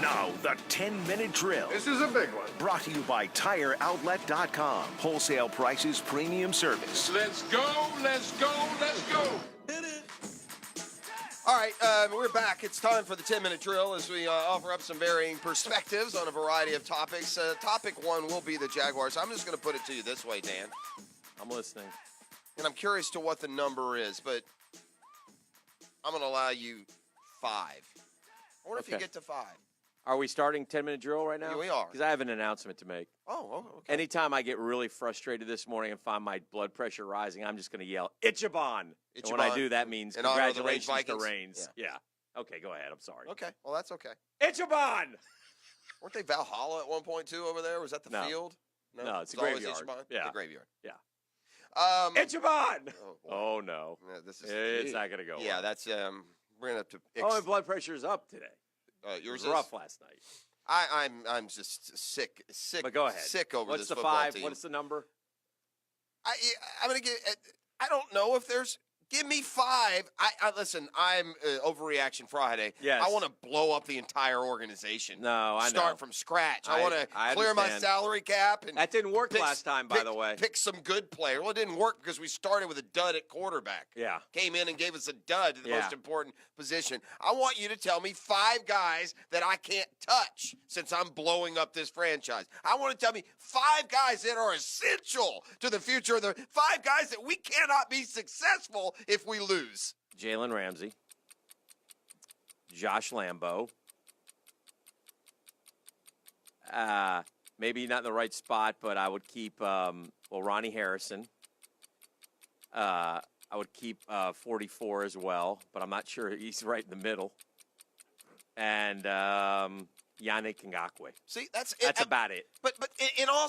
Now, the 10-minute drill. This is a big one. Brought to you by TireOutlet.com. Wholesale prices, premium service. Let's go, let's go, let's go. Hit it. All right, we're back. It's time for the 10-minute drill as we offer up some varying perspectives on a variety of topics. Topic one will be the Jaguars. I'm just going to put it to you this way, Dan. I'm listening. And I'm curious to what the number is, but I'm going to allow you 5. I wonder if you get to 5. Are we starting 10-minute drill right now? Yeah, we are. Because I have an announcement to make. Oh, okay. Anytime I get really frustrated this morning and find my blood pressure rising, I'm just going to yell, Ichiban. And when I do, that means congratulations to Reigns. Yeah. Okay, go ahead. I'm sorry. Okay, well, that's okay. Ichiban! Weren't they Valhalla at one point, too, over there? Was that the field? No, it's a always graveyard. Ichiban? Yeah. The graveyard. Yeah. Oh, Ichiban! boy. Oh, no. Yeah, It's not going to go Yeah, well. that's we're going to have to my blood pressure is up today. Yours it was rough last night. I'm just sick. But go ahead. Sick over What's this the football 5? team. What's the number? I'm going to get. I don't know if there's. Give me 5. Listen. I'm Overreaction Friday. Yes. I want to blow up the entire organization. No, I know. Start from scratch. I want to clear my salary cap. And that didn't work last time, by the way. Pick some good player. Well, it didn't work because we started with a dud at quarterback. Yeah. Came in and gave us a dud at the most important position. I want you to tell me 5 guys that I can't touch since I'm blowing up this franchise. I want to tell me 5 guys that are essential to the future of the 5 guys that we cannot be successful if we lose. Jalen Ramsey, Josh Lambo, maybe not in the right spot, but I would keep, Ronnie Harrison. I would keep 44 as well, but I'm not sure he's right in the middle. And Yannick Ngakoue. See, that's about it. But in all,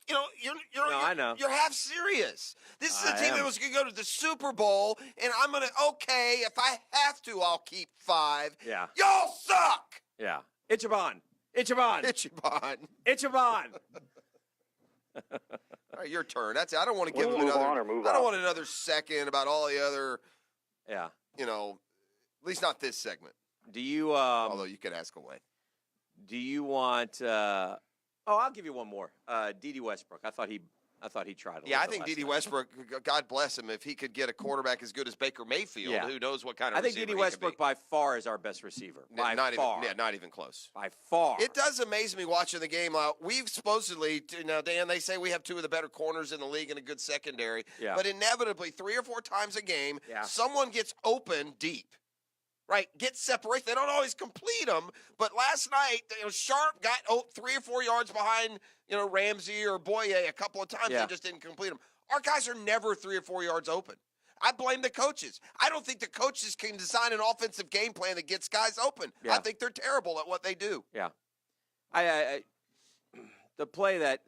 I know. You're half serious. This is a team that was going to go to the Super Bowl, and I'm going to, if I have to, I'll keep 5. Yeah. Y'all suck! Yeah. Ichiban. All right, your turn. That's it. I don't want to give him another. I don't want another second about all the other. Yeah. At least not this segment. Do you? Although you can ask away. Do you want? I'll give you one more. D.D. Westbrook. I thought he tried. I think D.D. Westbrook. God bless him. If he could get a quarterback as good as Baker Mayfield, who knows what kind of? I think D.D. Westbrook by far is our best receiver. By far. Not even close. By far. It does amaze me watching the game. We've supposedly now, Dan. They say we have 2 of the better corners in the league and a good secondary. Yeah. But inevitably, 3 or 4 times a game, someone gets open deep. Right, get separation. They don't always complete them, but last night, Sharp got 3 or 4 yards behind, Ramsey or Boye a couple of times and just didn't complete them. Our guys are never 3 or 4 yards open. I blame the coaches. I don't think the coaches can design an offensive game plan that gets guys open. I think they're terrible at what they do. Yeah, the play that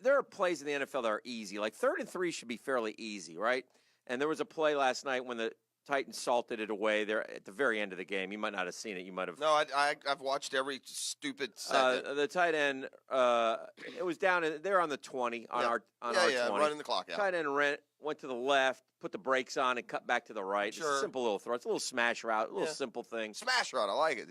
there are plays in the NFL that are easy. Like 3rd and 3 should be fairly easy, right? And there was a play last night when the Titans salted it away there at the very end of the game. You might not have seen it. You might have. No, I've watched every stupid second. The tight end, it was down. They're on the 20 on our 20. Running the clock out. Tight end went to the left, put the brakes on, and cut back to the right. Sure. It's a simple little throw. It's a little smash route, a little simple thing. Smash route, I like it.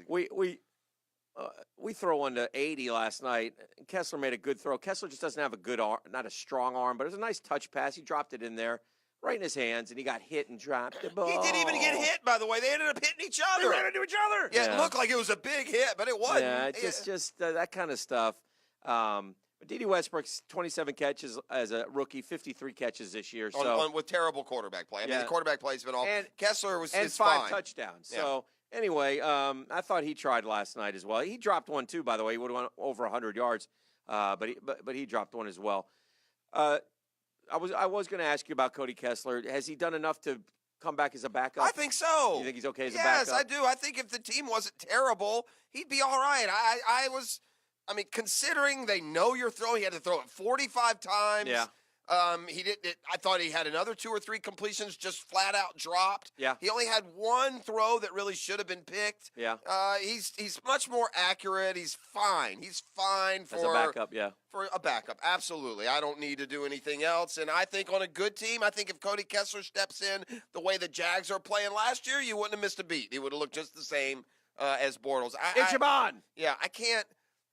We throw one to 80 last night. Kessler made a good throw. Kessler just doesn't have a good arm, not a strong arm, but it was a nice touch pass. He dropped it in there. Right in his hands, and he got hit and dropped the ball. He didn't even get hit, by the way. They ended up hitting each other. They ran into each other. Yeah, it looked like it was a big hit, but it wasn't. Yeah, just that kind of stuff. But D.D. Westbrook's 27 catches as a rookie, 53 catches this year. With terrible quarterback play. I mean, the quarterback play's been all. Kessler is 5 fine. touchdowns. Yeah. So anyway, I thought he tried last night as well. He dropped one too, by the way. He would have went over 100 yards, but he dropped one as well. I was going to ask you about Cody Kessler. Has he done enough to come back as a backup? I think so. You think he's okay as a backup? Yes, I do. I think if the team wasn't terrible, he'd be all right. Considering they know you're throwing, he had to throw it 45 times. Yeah. He did. I thought he had another 2 or 3 completions just flat out dropped. Yeah. He only had 1 throw that really should have been picked. Yeah. He's much more accurate. He's fine. He's fine for as a backup. Yeah. For a backup, absolutely. I don't need to do anything else. And I think on a good team, I think if Cody Kessler steps in the way the Jags are playing last year, you wouldn't have missed a beat. He would have looked just the same as Bortles. Ichiban! Yeah, I can't.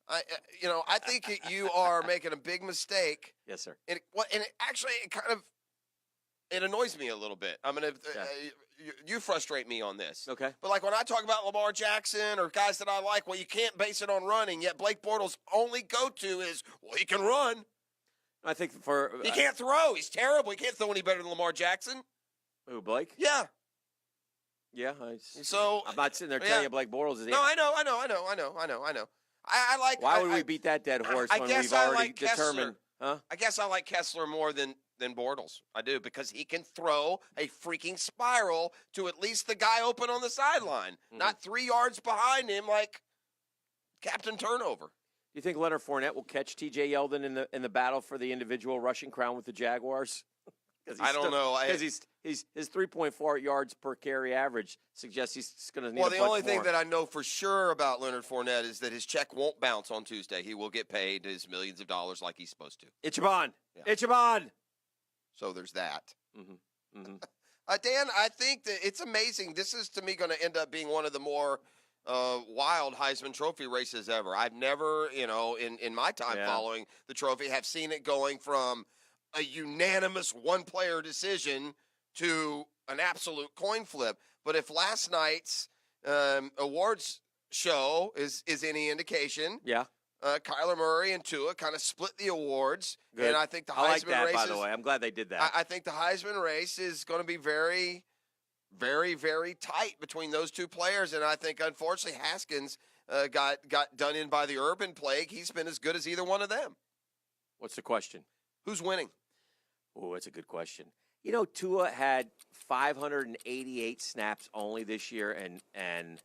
I think you are making a big mistake. Yes, sir. And it annoys me a little bit. I'm gonna. You frustrate me on this. Okay. But like when I talk about Lamar Jackson or guys that I like, well, you can't base it on running. Yet Blake Bortles' only go-to is, well, he can run. I think he can't throw. He's terrible. He can't throw any better than Lamar Jackson. Who, Blake? Yeah. Yeah. So I'm not sitting there telling you Blake Bortles is. No, I know. I like. Why would we beat that dead horse when we've already determined? Huh? I guess I like Kessler more than Bortles. I do, because he can throw a freaking spiral to at least the guy open on the sideline, not 3 yards behind him like Captain Turnover. Do you think Leonard Fournette will catch T.J. Yeldon in the battle for the individual rushing crown with the Jaguars? I don't know. Because his 3.4 yards per carry average suggests he's going to need. Well, the only thing that I know for sure about Leonard Fournette is that his check won't bounce on Tuesday. He will get paid his millions of dollars like he's supposed to. Ichiban. Yeah. Ichiban. So there's that. Mm-hmm. Mm-hmm. Dan, I think that it's amazing. This is, to me, going to end up being one of the more wild Heisman Trophy races ever. I've never, in my time following the trophy, have seen it going from a unanimous one-player decision to an absolute coin flip. But if last night's awards show is any indication, Kyler Murray and Tua kind of split the awards. Good. And I think the Heisman I like that, race by the way. I'm glad they did that. I think the Heisman race is going to be very, very, very tight between those two players. And I think, unfortunately, Haskins got done in by the Urban Plague. He's been as good as either one of them. What's the question? Who's winning? Oh, that's a good question. Tua had 588 snaps only this year, and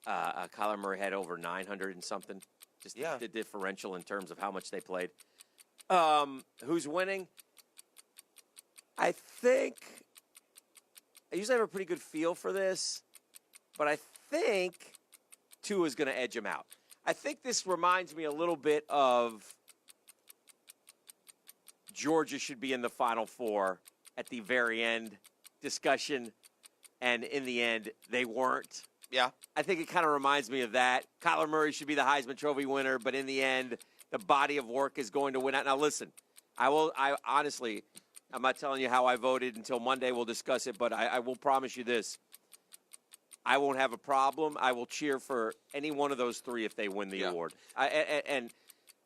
Kyler Murray had over 900 and something. Just the differential in terms of how much they played. Who's winning? I think I usually have a pretty good feel for this, but I think Tua's going to edge him out. I think this reminds me a little bit of Georgia should be in the Final Four at the very end discussion, and in the end, they weren't. Yeah. I think it kind of reminds me of that. Kyler Murray should be the Heisman Trophy winner, but in the end, the body of work is going to win out. Now, listen, I honestly, I'm not telling you how I voted until Monday. We'll discuss it, but I will promise you this. I won't have a problem. I will cheer for any one of those three if they win the award. And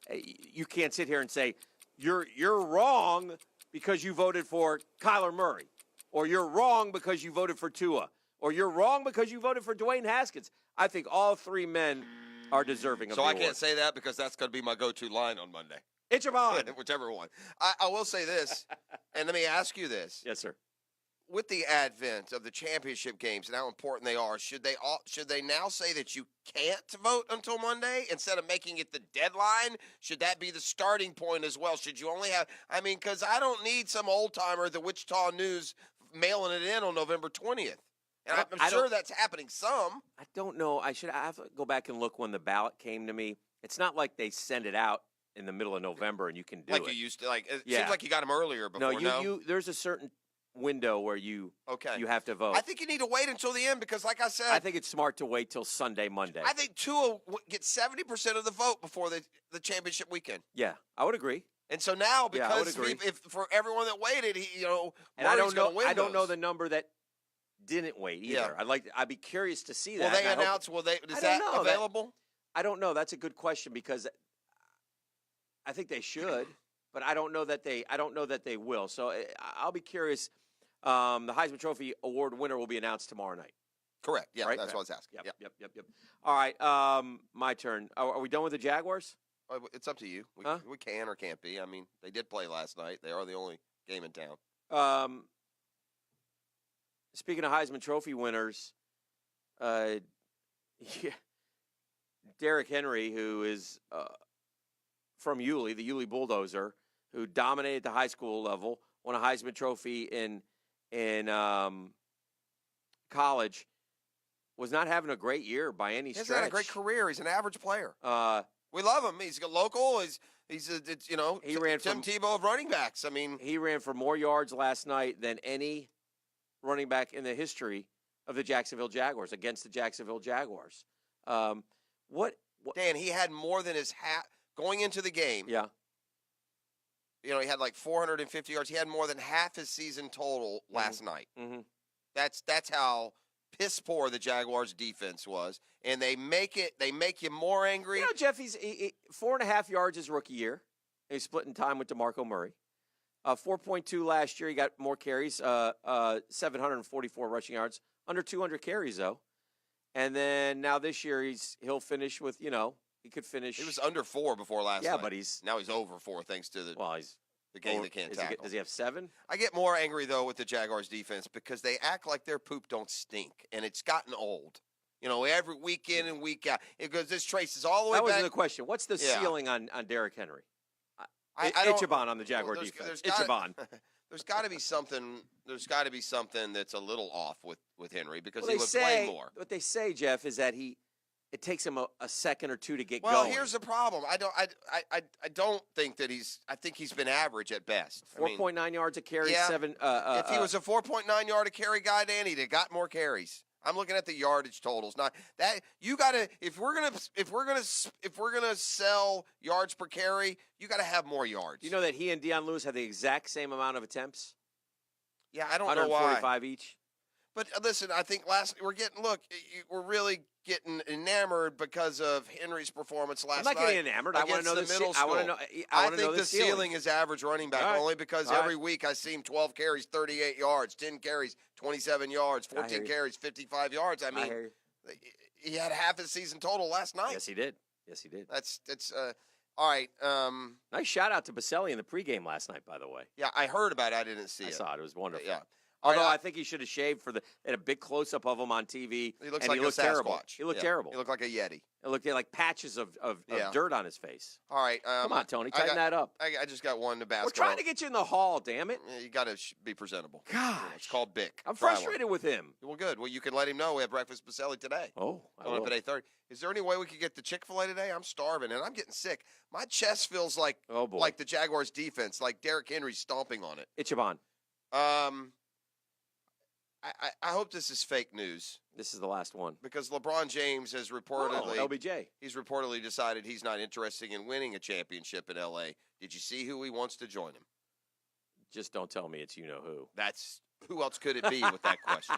you can't sit here and say, you're wrong because you voted for Kyler Murray, or you're wrong because you voted for Tua, or you're wrong because you voted for Dwayne Haskins. I think all three men are deserving of the award. So I can't say that because that's going to be my go-to line on Monday. Ichiban. Whichever one. I will say this, and let me ask you this. Yes, sir. With the advent of the championship games and how important they are, should they now say that you can't vote until Monday instead of making it the deadline? Should that be the starting point as well? Should you only have – because I don't need some old-timer at the Wichita News mailing it in on November 20th. And I'm sure that's happening some. I don't know. I have to go back and look when the ballot came to me. It's not like they send it out in the middle of November and you can do it. Like you used to. It seems like you got them earlier before. No, there's a certain window where you have to vote. I think you need to wait until the end because, like I said, I think it's smart to wait till Sunday, Monday. I think Tua gets 70% of the vote before the championship weekend. Yeah, I would agree. And so now, because if for everyone that waited, and I don't know the number that didn't wait either. Yeah. I'd be curious to see that. Will they announce? Is that available? I don't know. That's a good question because I think they should, but I don't know that they will. So I'll be curious. The Heisman Trophy Award winner will be announced tomorrow night. Correct. Yeah, right? that's what I was asking. Yep. All right, my turn. Are we done with the Jaguars? It's up to you. We can or can't be. They did play last night. They are the only game in town. Speaking of Heisman Trophy winners, Derrick Henry, who is from Yulee, the Yulee Bulldozer, who dominated the high school level, won a Heisman Trophy in college, was not having a great year by any stretch. He's had a great career. He's an average player. We love him. He's local. He ran Tim Tebow of running backs. He ran for more yards last night than any running back in the history of the Jacksonville Jaguars against the Jacksonville Jaguars. What? Dan, he had more than his going into the game. Yeah. You know, he had like 450 yards. He had more than half his season total last night. Mm-hmm. That's how piss poor the Jaguars defense was, and they make you more angry. You know, Jeff, he's 4.5 yards his rookie year. He's splitting time with DeMarco Murray. 4.2 last year. He got more carries. 744 rushing yards. Under 200 carries though. And then now this year he'll finish with, you know, he could finish. He was under 4 before last night. Yeah, but now he's over 4 thanks to the game they can't tackle. Does he have 7? I get more angry though with the Jaguars defense because they act like their poop don't stink, and it's gotten old. You know, every week in and week out. It goes. This traces all the way back. That was the question. What's the ceiling on Derrick Henry? Ichiban on the Jaguar defense. Ichiban. There's got to be something. There's got to be something that's a little off with Henry because he would play more. What they say, Jeff, is that it takes him a second or two to get going. Well, here's the problem. I don't think that I think he's been average at best. 4.9 yards a carry. Yeah, 7. If he was a 4.9 yard a carry guy, Danny, he'd have got more carries. I'm looking at the yardage totals. Not that you got to. If we're gonna sell yards per carry, you got to have more yards. You know that he and Deion Lewis have the exact same amount of attempts. Yeah, I don't know why. 145 each. But listen, I think we're really getting enamored because of Henry's performance last night. I'm not getting enamored. I want to know the middle school. I think the ceiling is average running back only because every week I see him 12 carries, 38 yards, 10 carries, 27 yards, 14 carries, 55 yards. I mean, he had half his season total last night. Yes, he did. That's all right. Nice shout out to Baselli in the pregame last night, by the way. Yeah, I heard about it. I didn't see it. I saw it. It was wonderful. Yeah. Although I think he should have shaved at a big close up of him on TV. He looks like a Sasquatch. Terrible. He looked terrible. He looked like a Yeti. It looked like patches of dirt on his face. All right. Come on, Tony. Tighten that up. I just got one to basketball. We're trying to get you in the hall, damn it. Yeah, you got to be presentable. Gosh. It's called Bic. I'm frustrated with him. Well, good. Well, you can let him know we have breakfast with Baselli today. Oh, going up at 8:30. Is there any way we could get the Chick-fil-A today? I'm starving, and I'm getting sick. My chest feels like the Jaguars' defense, like Derrick Henry stomping on it. Ichiban. I hope this is fake news. This is the last one. Because LeBron James has reportedly LBJ. He's reportedly decided he's not interested in winning a championship in LA. Did you see who he wants to join him? Just don't tell me it's you-know-who. That's who else could it be with that question?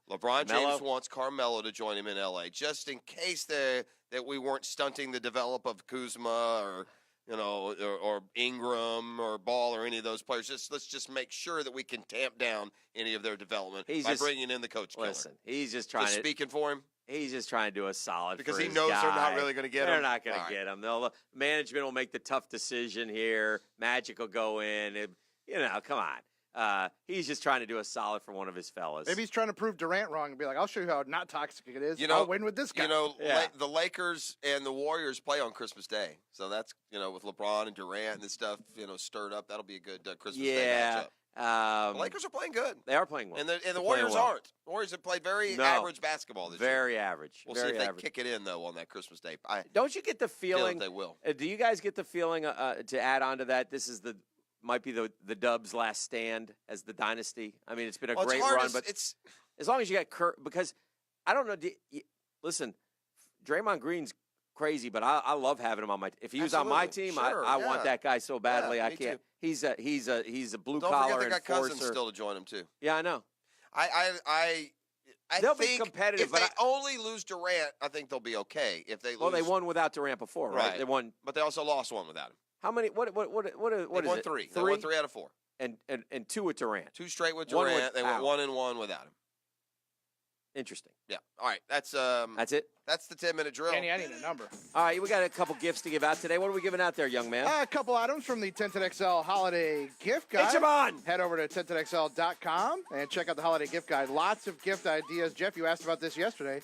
LeBron James wants Carmelo to join him in LA just in case that we weren't stunting the develop of Kuzma or or Ingram or Ball or any of those players. Let's just make sure that we can tamp down any of their development by bringing in the coach killer. Listen, he's just trying to speaking for him. He's just trying to do a solid because for he his knows guy. They're not really going to get him. They're not going to get him. Management will make the tough decision here. Magic will go in. Come on. He's just trying to do a solid for one of his fellas. Maybe he's trying to prove Durant wrong and be like, I'll show you how not toxic it is. I'll win with this guy. The Lakers and the Warriors play on Christmas Day. So that's, with LeBron and Durant and this stuff, stirred up. That'll be a good Christmas Day matchup. The Lakers are playing good. They are playing well. And the Warriors aren't. The Warriors have played very average basketball this year. Very average. We'll see if they kick it in, though, on that Christmas Day. Don't you get the feeling they will? Do you guys get the feeling, to add on to that, this is might be the Dubs' last stand as the dynasty. I mean, it's been a great run, but it's as long as you got Kirk, because I don't know. Listen, Draymond Green's crazy, but I love having him on my. If he was on my team, I want that guy so badly. I can't. Too. He's a blue collar enforcer. Don't forget they got Cousins still to join him too. Yeah, I know. They'll be competitive. If they only lose Durant, I think they'll be okay. If they lose, well, they won without Durant before, right? They won, but they also lost one without him. How many? What they won it? 3. They won 3 out of 4. And 2 with Durant. 2 straight with Durant. They went 1 and 1 without him. Interesting. Yeah. All right. That's it. That's the 10-minute drill. Danny, I need a number. All right, we got a couple gifts to give out today. What are we giving out there, young man? A couple items from the 1010XL Holiday Gift Guide. Head over to 1010XL.com and check out the Holiday Gift Guide. Lots of gift ideas. Jeff, you asked about this yesterday.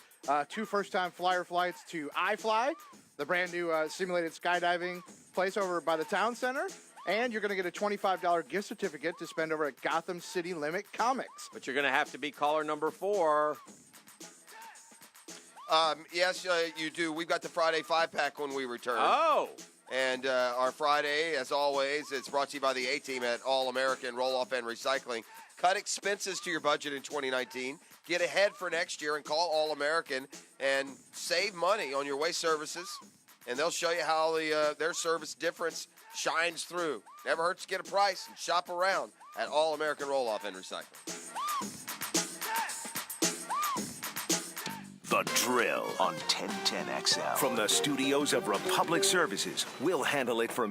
2 first-time flyer flights to iFly, the brand new simulated skydiving place over by the town center. And you're going to get a $25 gift certificate to spend over at Gotham City Limit Comics. But you're going to have to be caller number 4. Yes, you do. We've got the Friday 5-pack when we return. Oh. And our Friday, as always, it's brought to you by the A-Team at All-American Roll-Off and Recycling. Cut expenses to your budget in 2019. get ahead for next year and call All-American and save money on your waste services. And they'll show you how their service difference shines through. Never hurts to get a price and shop around at All-American Roll-Off and Recycle. The Drill on 1010 XL. From the studios of Republic Services, we'll handle it from